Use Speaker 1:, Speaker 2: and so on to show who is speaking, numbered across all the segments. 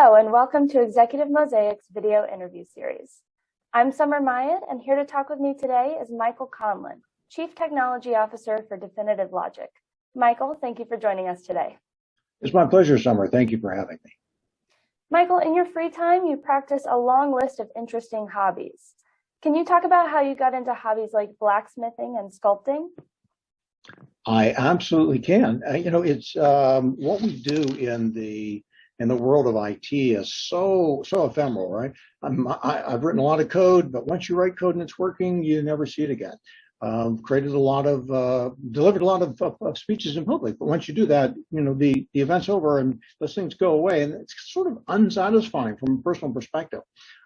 Speaker 1: Hello and welcome to Executive Mosaic's video interview series. I'm Summer Myatt, and here to talk with me today is Michael Conlin, Chief Technology Officer for Definitive Logic. Michael, thank you for joining us today.
Speaker 2: It's my pleasure, Summer. Thank you for having me.
Speaker 1: Michael, in your free time, you practice a long list of interesting hobbies. Can you talk about how you got into hobbies like blacksmithing and sculpting?
Speaker 2: I absolutely can. It's what we do in the world of IT is so ephemeral, right? I've written a lot of code, but once you write code and it's working, you never see it again. Delivered a lot of speeches in public, but once you do that, the event's over and those things go away, and it's sort of unsatisfying from a personal perspective.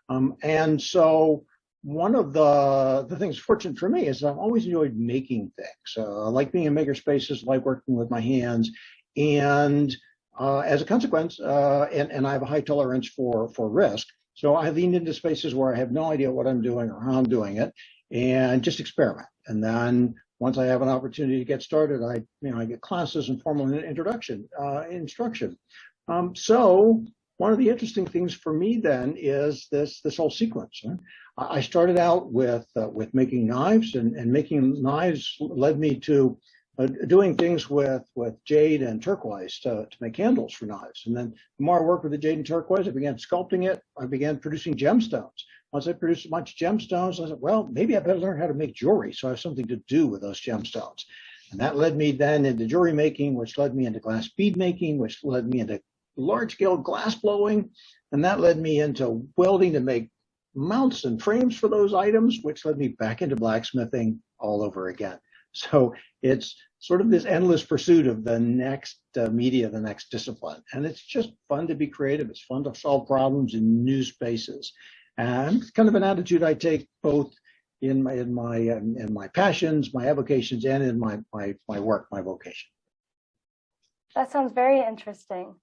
Speaker 2: And so one of the things fortunate for me is I've always enjoyed making things. I like being in maker spaces, like working with my hands, and as a consequence, and I have a high tolerance for risk. So I leaned into spaces where I have no idea what I'm doing or how I'm doing it, and just experiment. And then once I have an opportunity to get started, I get classes and formal instruction. So one of the interesting things for me then is this whole sequence. I started out with making knives, and making knives led me to doing things with jade and turquoise to make handles for knives. And then the more I worked with the jade and turquoise, I began sculpting it. I began producing gemstones. Once I produced a bunch of gemstones, I said, well, maybe I better learn how to make jewelry so I have something to do with those gemstones. And that led me then into jewelry making, which led me into glass bead making, which led me into large-scale glass blowing. And that led me into welding to make mounts and frames for those items, which led me back into blacksmithing all over again. So it's sort of this endless pursuit of the next media, the next discipline. And it's just fun to be creative. It's fun to solve problems in new spaces. And it's kind of an attitude I take both in my passions, my avocations, and in my work, my vocation.
Speaker 1: That sounds very interesting.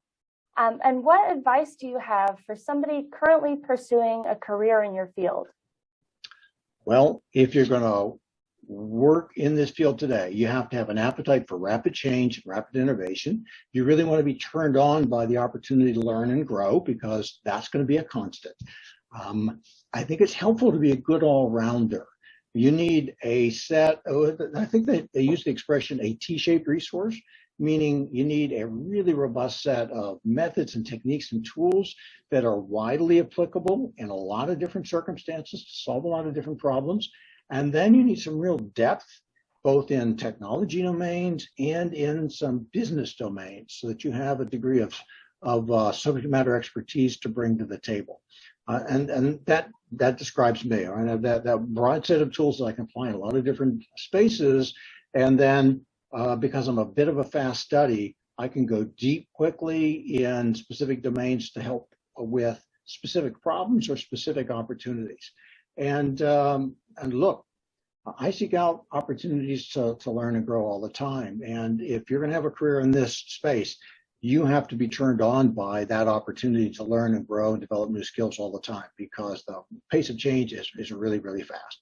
Speaker 1: And what advice do you have for somebody currently pursuing a career in your field?
Speaker 2: Well, if you're going to work in this field today, you have to have an appetite for rapid change, rapid innovation. You really want to be turned on by the opportunity to learn and grow, because that's going to be a constant. I think it's helpful to be a good all-rounder. You need a set, I think they use the expression a T-shaped resource, meaning you need a really robust set of methods and techniques and tools that are widely applicable in a lot of different circumstances to solve a lot of different problems. And then you need some real depth, both in technology domains and in some business domains, so that you have a degree of subject matter expertise to bring to the table. And that describes me. I have that broad set of tools that I can apply in a lot of different spaces. And then because I'm a bit of a fast study, I can go deep quickly in specific domains to help with specific problems or specific opportunities. And look, I seek out opportunities to learn and grow all the time. And if you're going to have a career in this space, you have to be turned on by that opportunity to learn and grow and develop new skills all the time, because the pace of change is really, really fast.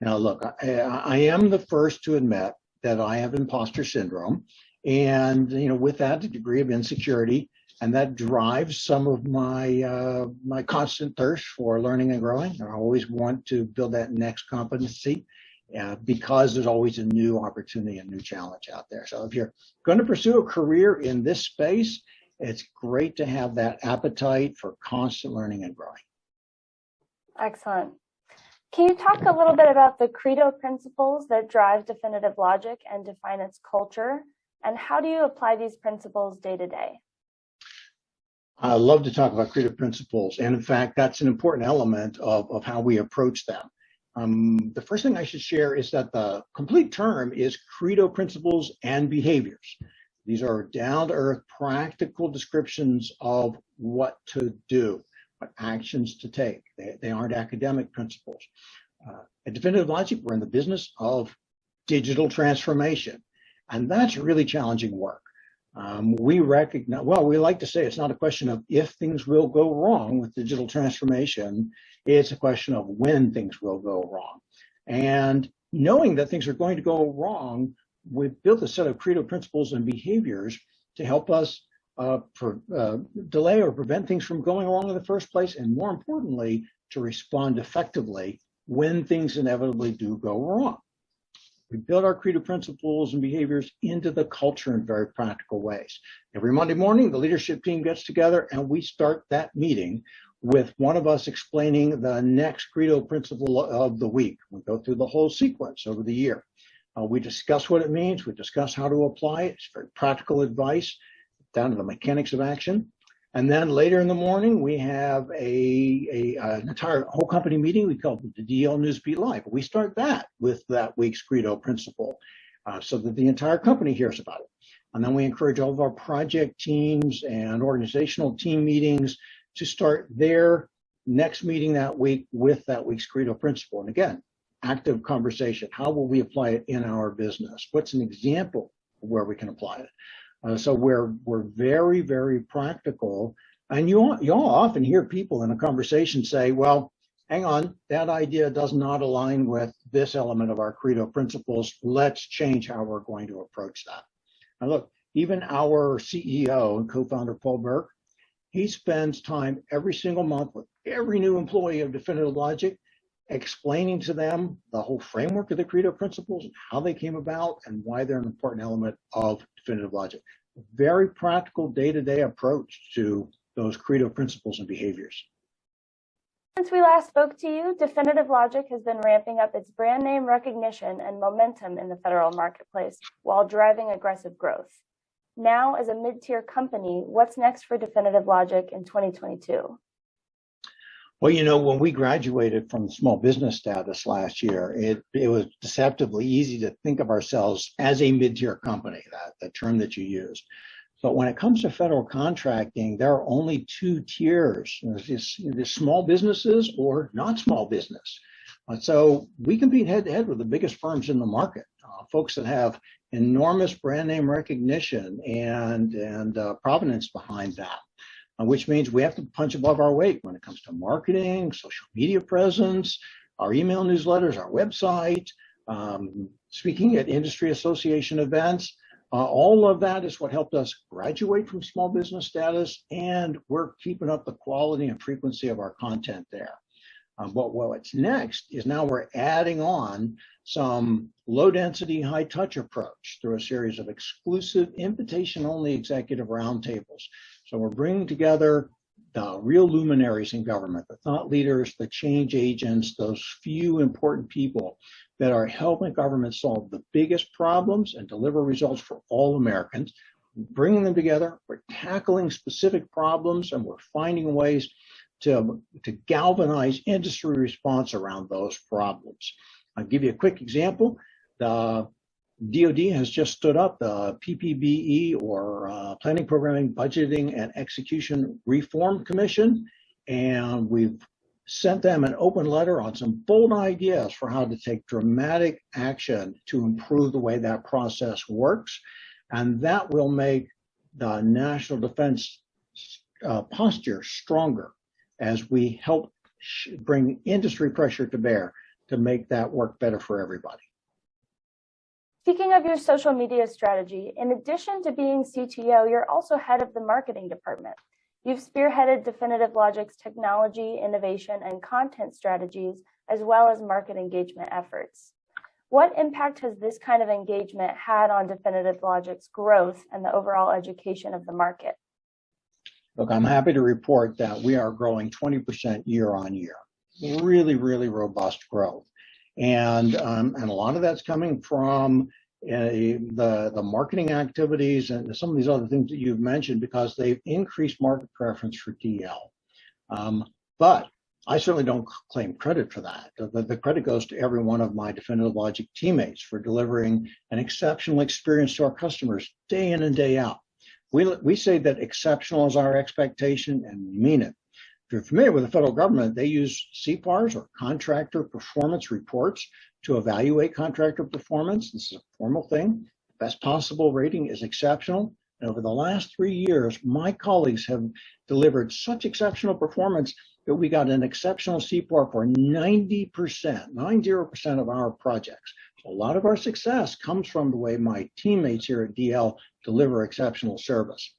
Speaker 2: Now, look, I am the first to admit that I have imposter syndrome, and with that, a degree of insecurity, and that drives some of my my constant thirst for learning and growing. I always want to build that next competency, because there's always a new opportunity, a new challenge out there. So if you're going to pursue a career in this space, it's great to have that appetite for constant learning and growing.
Speaker 1: Excellent. Can you talk a little bit about the Credo principles that drive Definitive Logic and define its culture, and how do you apply these principles day to day?
Speaker 2: I love to talk about Credo principles, and in fact, that's an important element of how we approach them. The first thing I should share is that the complete term is Credo Principles and Behaviors. These are down-to-earth, practical descriptions of what to do, what actions to take. They aren't academic principles. At Definitive Logic, we're in the business of digital transformation, and that's really challenging work. We recognize, well, we like to say it's not a question of if things will go wrong with digital transformation, it's a question of when things will go wrong. And knowing that things are going to go wrong, we've built a set of Credo principles and behaviors to help us delay or prevent things from going wrong in the first place, and more importantly, to respond effectively when things inevitably do go wrong. We build our Credo Principles and Behaviors into the culture in very practical ways. Every Monday morning, the leadership team gets together and we start that meeting with one of us explaining the next Credo Principle of the week. We go through the whole sequence over the year. We discuss what it means. We discuss how to apply it. It's very practical advice down to the mechanics of action. And then later in the morning, we have an entire whole company meeting. We call it the DL Newsbeat Live. We start that with that week's Credo Principle so that the entire company hears about it. And then we encourage all of our project teams and organizational team meetings to start their next meeting that week with that week's Credo Principle. And again, active conversation. How will we apply it in our business? What's an example of where we can apply it? So we're very, very practical. And you all often hear people in a conversation say, well, hang on, that idea does not align with this element of our Credo Principles. Let's change how we're going to approach that. Now look, even our CEO and co-founder, Paul Burke, he spends time every single month with every new employee of Definitive Logic, explaining to them the whole framework of the Credo Principles and how they came about and why they're an important element of Definitive Logic. A very practical day-to-day approach to those Credo Principles and Behaviors.
Speaker 1: Since we last spoke to you, Definitive Logic has been ramping up its brand name recognition and momentum in the federal marketplace while driving aggressive growth. Now, as a mid-tier company, what's next for Definitive Logic in 2022?
Speaker 2: Well, you know, when we graduated from small business status last year, it was deceptively easy to think of ourselves as a mid-tier company, the term that you used. But when it comes to federal contracting, there are only two tiers. There's small businesses or not small business. So we compete head-to-head with the biggest firms in the market, folks that have enormous brand name recognition and provenance behind that. Which means we have to punch above our weight when it comes to marketing, social media presence, our email newsletters, our website, speaking at industry association events. All of that is what helped us graduate from small business status, and we're keeping up the quality and frequency of our content there. But what's next is now we're adding on some low-density, high-touch approach through a series of exclusive invitation-only executive roundtables. So we're bringing together the real luminaries in government, the thought leaders, the change agents, those few important people that are helping government solve the biggest problems and deliver results for all Americans. We're bringing them together, we're tackling specific problems, and we're finding ways to galvanize industry response around those problems. I'll give you a quick example. The DoD has just stood up the PPBE, or Planning, Programming, Budgeting, and Execution Reform Commission, and we've sent them an open letter on some bold ideas for how to take dramatic action to improve the way that process works, and that will make the national defense posture stronger as we help bring industry pressure to bear to make that work better for everybody.
Speaker 1: Speaking of your social media strategy, in addition to being CTO, you're also head of the marketing department. You've spearheaded Definitive Logic's technology, innovation, and content strategies, as well as market engagement efforts. What impact has this kind of engagement had on Definitive Logic's growth and the overall education of the market?
Speaker 2: Look, I'm happy to report that we are growing 20% year on year. Really, really robust growth. And a lot of that's coming from the marketing activities and some of these other things that you've mentioned, because they've increased market preference for DL. But I certainly don't claim credit for that. The credit goes to every one of my Definitive Logic teammates for delivering an exceptional experience to our customers day in and day out. We say that exceptional is our expectation, and we mean it. If you're familiar with the federal government, they use CPARs, or contractor performance reports, to evaluate contractor performance. This is a formal thing. The best possible rating is exceptional. And over the last 3 years, my colleagues have delivered such exceptional performance that we got an exceptional CPAR for 90%, 90% of our projects. So a lot of our success comes from the way my teammates here at DL deliver exceptional service.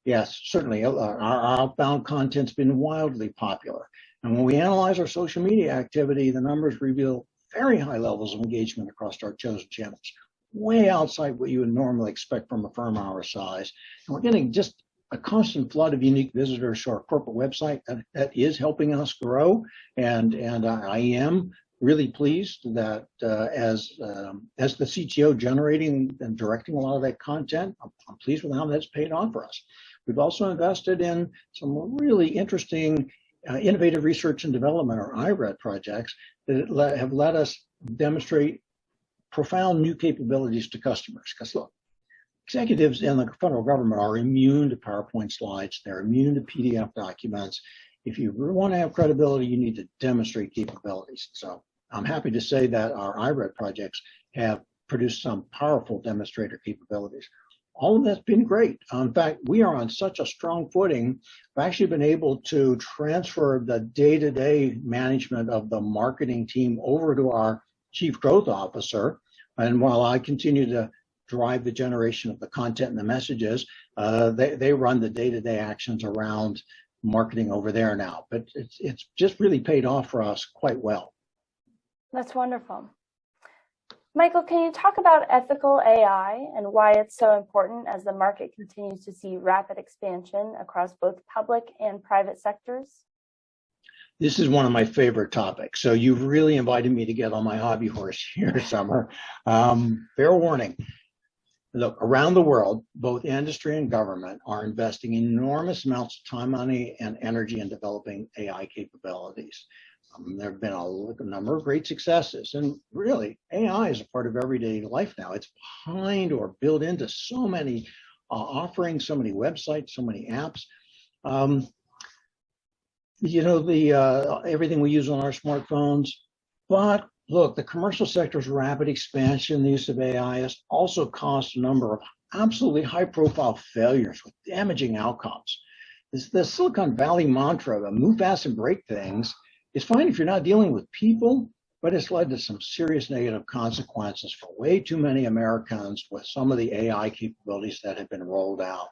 Speaker 2: Yes, certainly. Our outbound content's been wildly popular. And when we analyze our social media activity, the numbers reveal very high levels of engagement across our chosen channels, way outside what you would normally expect from a firm our size. And we're getting just a constant flood of unique visitors to our corporate website that is helping us grow. And I am really pleased that as the CTO generating and directing a lot of that content, I'm pleased with how that's paid off for us. We've also invested in some really interesting innovative research and development, or IRED projects, that have let us demonstrate profound new capabilities to customers. Because look, executives in the federal government are immune to PowerPoint slides. They're immune to PDF documents. If you really want to have credibility, you need to demonstrate capabilities. So I'm happy to say that our IRED projects have produced some powerful demonstrator capabilities. All of that's been great. In fact, we are on such a strong footing. We've actually been able to transfer the day-to-day management of the marketing team over to our chief growth officer. And while I continue to drive the generation of the content and the messages, they run the day-to-day actions around marketing over there now. But it's just really paid off for us quite well.
Speaker 1: That's wonderful. Michael, can you talk about ethical AI and why it's so important as the market continues to see rapid expansion across both public and private sectors?
Speaker 2: This is one of my favorite topics. So you've really invited me to get on my hobby horse here, Summer. Fair warning. Look, around the world, both industry and government are investing enormous amounts of time, money, and energy in developing AI capabilities. There have been a number of great successes, and really, AI is a part of everyday life now. It's behind or built into so many offerings, so many websites, so many apps. Everything we use on our smartphones. But look, the commercial sector's rapid expansion, the use of AI has also caused a number of absolutely high-profile failures with damaging outcomes. The Silicon Valley mantra, the move fast and break things, is fine if you're not dealing with people, but it's led to some serious negative consequences for way too many Americans with some of the AI capabilities that have been rolled out.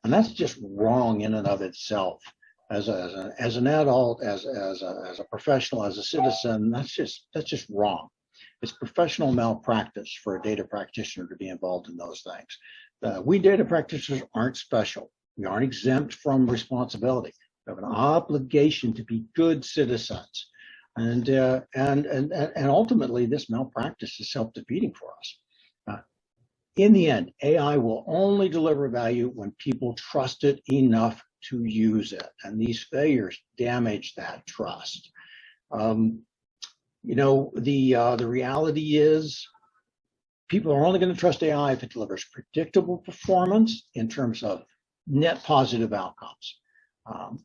Speaker 2: And that's just wrong in and of itself. As an adult, as a professional, as a citizen, that's just wrong. It's professional malpractice for a data practitioner to be involved in those things. We data practitioners aren't special. We aren't exempt from responsibility. We have an obligation to be good citizens, and ultimately, this malpractice is self-defeating for us. In the end, AI will only deliver value when people trust it enough to use it, and these failures damage that trust. The reality is, people are only going to trust AI if it delivers predictable performance in terms of net positive outcomes.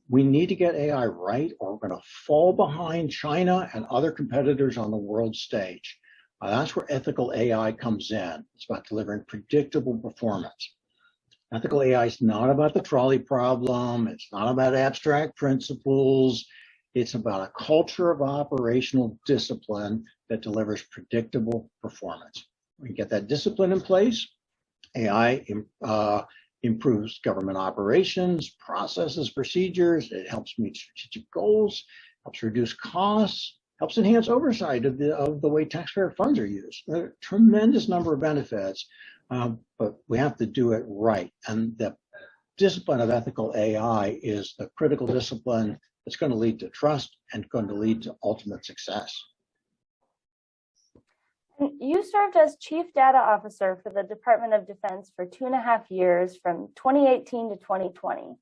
Speaker 2: We need to get AI right, or we're going to fall behind China and other competitors on the world stage. That's where ethical AI comes in. It's about delivering predictable performance. Ethical AI is not about the trolley problem. It's not about abstract principles. It's about a culture of operational discipline that delivers predictable performance. When you get that discipline in place, AI improves government operations, processes, procedures. It helps meet strategic goals, helps reduce costs, helps enhance oversight of the way taxpayer funds are used. There are a tremendous number of benefits, but we have to do it right. And the discipline of ethical AI is the critical discipline that's going to lead to trust and going to lead to ultimate success.
Speaker 1: You served as Chief Data Officer for the Department of Defense for 2.5 years, from 2018 to 2020.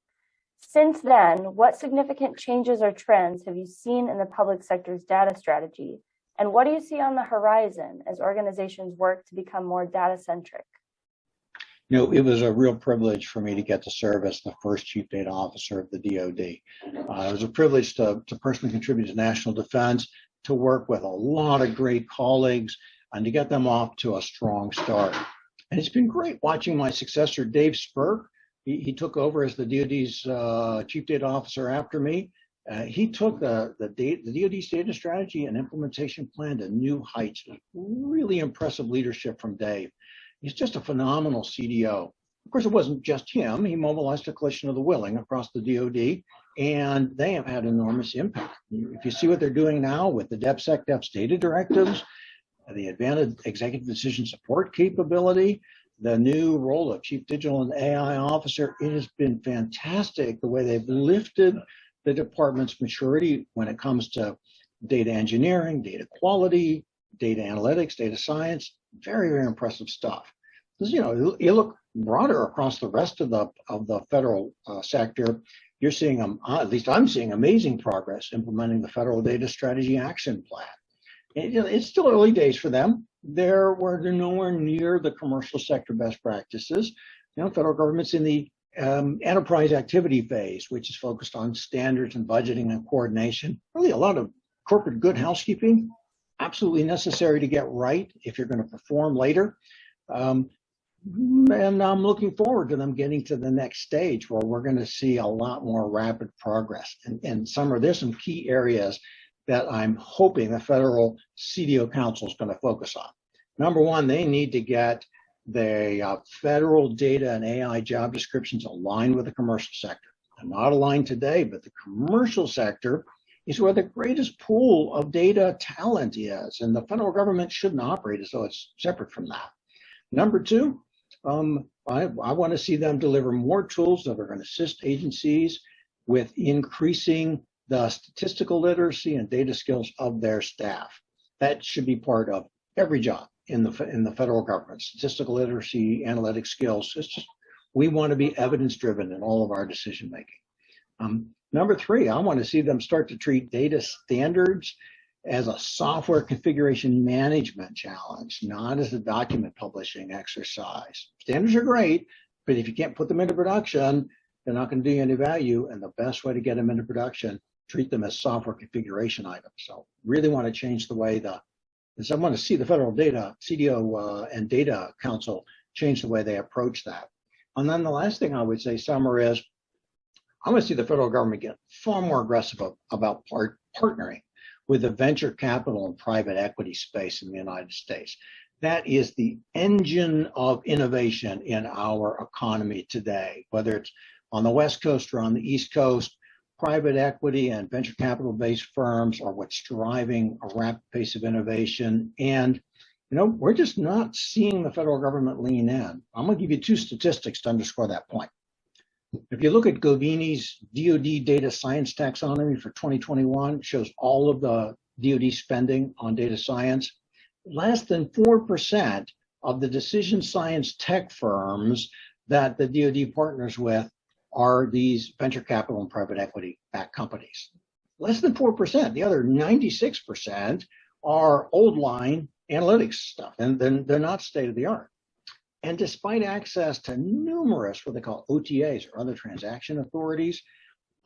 Speaker 1: Since then, what significant changes or trends have you seen in the public sector's data strategy? And what do you see on the horizon as organizations work to become more data-centric?
Speaker 2: It was a real privilege for me to get to serve as the first Chief Data Officer of the DoD. It was a privilege to personally contribute to national defense, to work with a lot of great colleagues, and to get them off to a strong start. And it's been great watching my successor, Dave Spurk. He took over as the DoD's Chief Data Officer after me. He took the DoD's data strategy and implementation plan to new heights. Really impressive leadership from Dave. He's just a phenomenal CDO. Of course, it wasn't just him. He mobilized a coalition of the willing across the DoD, and they have had enormous impact. If you see what they're doing now with the DepSecDep's data directives, the advanced executive decision support capability, the new role of Chief Digital and AI Officer, it has been fantastic the way they've lifted the department's maturity when it comes to data engineering, data quality, data analytics, data science. Very, very impressive stuff. Because, you look broader across the rest of the federal sector, you're seeing, at least I'm seeing, amazing progress implementing the Federal Data Strategy Action Plan. It's still early days for them. They're nowhere near the commercial sector best practices. Federal government's in the enterprise activity phase, which is focused on standards and budgeting and coordination. Really a lot of corporate good housekeeping, absolutely necessary to get right if you're going to perform later. And I'm looking forward to them getting to the next stage where we're going to see a lot more rapid progress. And there's some key areas that I'm hoping the Federal CTO Council is going to focus on. Number one, they need to get the federal data and AI job descriptions aligned with the commercial sector. They're not aligned today, but the commercial sector is where the greatest pool of data talent is, and the federal government shouldn't operate as though it's separate from that. Number two, I want to see them deliver more tools that are going to assist agencies with increasing the statistical literacy and data skills of their staff. That should be part of every job in the federal government. Statistical literacy, analytic skills. It's just, we want to be evidence-driven in all of our decision making. Number three, I want to see them start to treat data standards as a software configuration management challenge, not as a document publishing exercise. Standards are great, but if you can't put them into production, they're not going to do you any value. And the best way to get them into production, treat them as software configuration items. So really want to change the way I want to see the Federal Data, CTO and Data Council change the way they approach that. And then the last thing I would say, Summer, is I want to see the federal government get far more aggressive about partnering with the venture capital and private equity space in the United States. That is the engine of innovation in our economy today, whether it's on the West Coast or on the East Coast. Private equity and venture capital-based firms are what's driving a rapid pace of innovation. And, we're just not seeing the federal government lean in. I'm going to give you two statistics to underscore that point. If you look at Govini's DoD data science taxonomy for 2021, it shows all of the DoD spending on data science. Less than 4% of the decision science tech firms that the DoD partners with are these venture capital and private equity backed companies. Less than 4%. The other 96% are old line analytics stuff, and then they're not state of the art. And despite access to numerous what they call OTAs or other transaction authorities,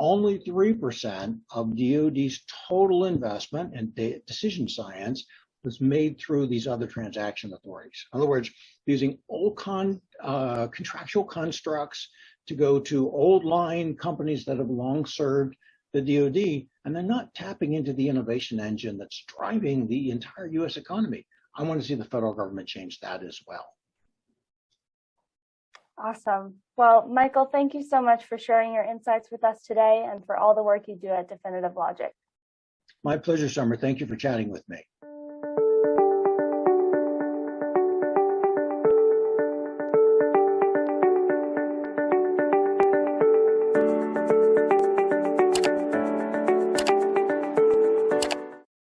Speaker 2: only 3% of DoD's total investment in decision science was made through these other transaction authorities. In other words, using old contractual constructs to go to old line companies that have long served the DoD, and they're not tapping into the innovation engine that's driving the entire U.S. economy. I want to see the federal government change that as well.
Speaker 1: Awesome. Well, Michael, thank you so much for sharing your insights with us today and for all the work you do at Definitive Logic.
Speaker 2: My pleasure, Summer. Thank you for chatting with me.